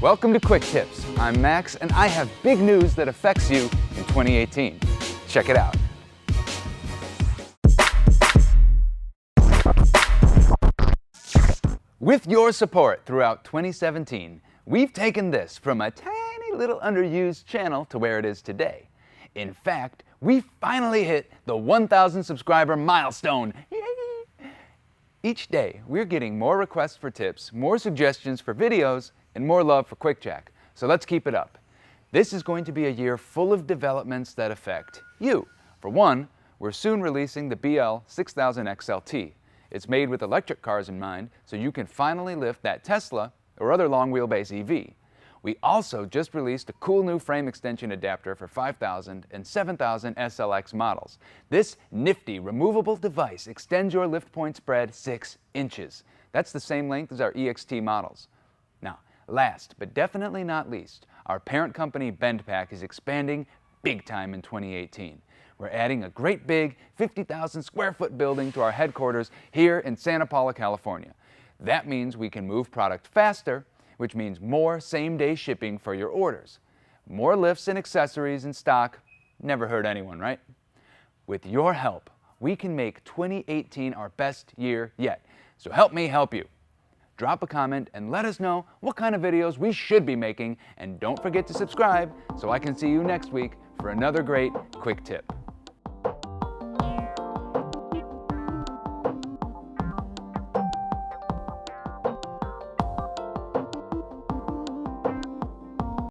Welcome to Quick Tips. I'm Max, and I have big news that affects you in 2018. Check it out. With your support throughout 2017, we've taken this from a tiny little underused channel to where it is today. In fact, we finally hit the 1,000 subscriber milestone. Yay! Each day, we're getting more requests for tips, more suggestions for videos, and more love for QuickJack. So let's keep it up. This is going to be a year full of developments that affect you. For one, we're soon releasing the BL 6000 XLT. It's made with electric cars in mind, so you can finally lift that Tesla or other long wheelbase EV. We also just released a cool new frame extension adapter for 5000 and 7000 SLX models. This nifty removable device extends your lift point spread 6 inches. That's the same length as our EXT models. Now, last but definitely not least, our parent company JackPak is expanding big time in 2018. We're adding a great big 50,000 square foot building to our headquarters here in Santa Paula, California. That means we can move product faster, which means more same-day shipping for your orders. More lifts and accessories in stock never hurt anyone, right? With your help, we can make 2018 our best year yet. So help me help you. Drop a comment and let us know what kind of videos we should be making, and don't forget to subscribe so I can see you next week for another great quick tip.